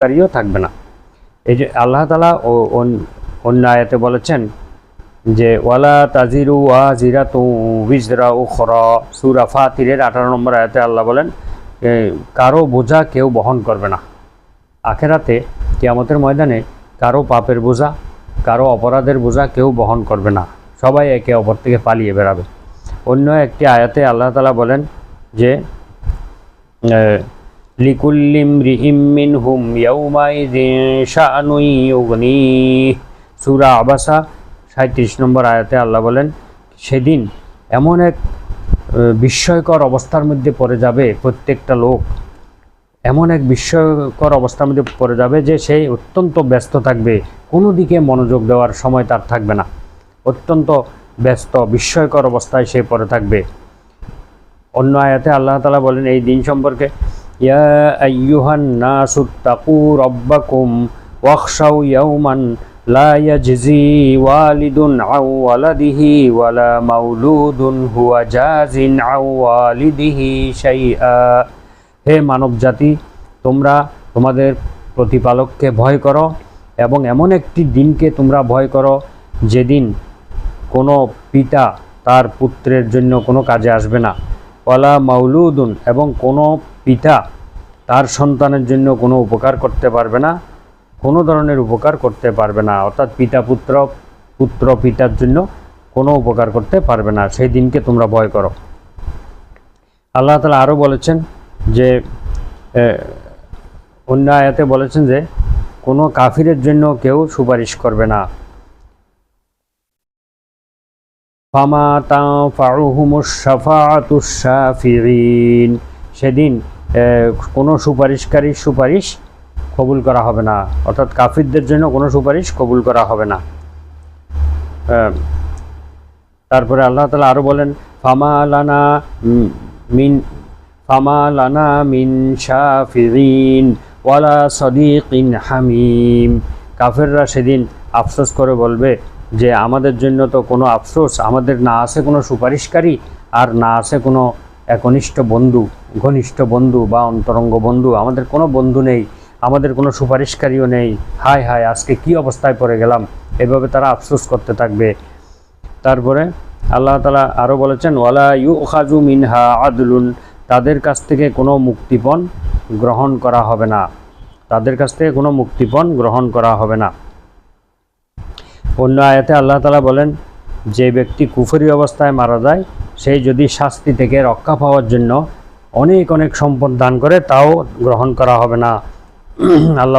সুপারিশকারীও থাকবে না। এই যে আল্লাহ তাআলা অন্য আয়াতে বলেছেন যে ওয়ালা তাজিরু ওয়াজিরাতু উযরা উখরা, সূরা ফাতিরের 18 নম্বর আয়াতে আল্লাহ বলেন কারো বোঝা কেউ বহন করবে না। আখেরাতে কিয়ামতের ময়দানে কারো পাপের বোঝা, কারো অপরাধের বোঝা কেউ বহন করবে না, সবাই একে অপর থেকে পালিয়ে বেড়াবে। অন্য একটি আয়াতে আল্লাহ তাআলা বলেন যে লিকুল্লি ইমরিইম মিনহুম ইয়াউমাইযিন শাআনুন ইউগনিহ, সূরা আবাসা 37 নম্বর আয়াতে আল্লাহ বলেন সেদিন এমন এক বিস্ময়কর অবস্থার মধ্যে পড়ে যাবে প্রত্যেকটা লোক, এমন এক বিস্ময়কর অবস্থার মধ্যে পড়ে যাবে যে সেই অত্যন্ত ব্যস্ত থাকবে, কোনো দিকে মনোযোগ দেওয়ার সময় তার থাকবে না, অত্যন্ত ব্যস্ত বিস্ময়কর অবস্থায় সে পড়ে থাকবে। অন্য আয়াতে আল্লাহ তাআলা বলেন এই দিন সম্পর্কে ইয়া আইয়ুহান নাসুত্তাকু রাব্বাকুম ওয়াখশাউ ইয়াওমান লা ইয়াজজি ওয়ালিদুন আন ওয়ালাদিহি ওয়ালা মাউলুদুন হুয়া জাজিন আন ওয়ালিদিহি শাইআ, হে মানব জাতি তোমরা তোমাদের প্রতিপালককে ভয় করো এবং এমন একটি দিনকে তোমরা ভয় করো যেদিন কোনো পিতা তার পুত্রের জন্য কোনো কাজে আসবে না, ওয়ালা মাউলুদুন এবং কোনো পিতা তার সন্তানের জন্য কোনো উপকার করতে পারবে না, কোনো ধরনের উপকার করতে পারবে না, অর্থাৎ পিতা পুত্র, পুত্র পিতার জন্য কোনো উপকার করতে পারবে না, সেই দিনকে তোমরা ভয় করো। আল্লাহ তাআলা আরও বলেছেন যে অন্য আয়াতে বলেছেন যে কোনো কাফিরের জন্য কেউ সুপারিশ করবে না। ফামা তানফাউহুমুশ শাফাআতুশ শাফিঈন, সেদিন কোনো সুপারিশকারীর সুপারিশ কবুল করা হবে না, অর্থাৎ কাফিরদের জন্য কোনো সুপারিশ কবুল করা হবে না। তারপরে আল্লাহ তাআলা আরও বলেন ফামা লানা মিন শাফিঈন ওয়ালা সাদিকিন হামিম, কাফেররা সেদিন আফসোস করে বলবে যে আমাদের জন্য তো কোনো আফসোস, আমাদের না আছে কোনো সুপারিশকারী আর না আছে কোনো একনিষ্ঠ বন্ধু, ঘনিষ্ঠ বন্ধু বা অন্তরঙ্গ বন্ধু, আমাদের কোনো বন্ধু নেই, আমাদের কোনো সুপারিশকারীও নেই, হায় হায় আজকে কি অবস্থায় পড়ে গেলাম, এভাবে তারা আফসোস করতে থাকবে। তারপরে আল্লাহ তাআলা আরও বলেছেন ওয়ালা ইউখাযু মিনহা আদলুন, তাদের কাছ থেকে কোনো মুক্তিপণ গ্রহণ করা হবে না, তাদের কাছ থেকে কোনো মুক্তিপণ গ্রহণ করা হবে না। অন্য আয়াতে আল্লাহ তাআলা বলেন যে ব্যক্তি কুফরি অবস্থায় মারা যায় সেই যদি শাস্তি থেকে রক্ষা পাওয়ার জন্য অনেক অনেক সম্পদ দান করে তাও গ্রহণ করা হবে না। আল্লাহ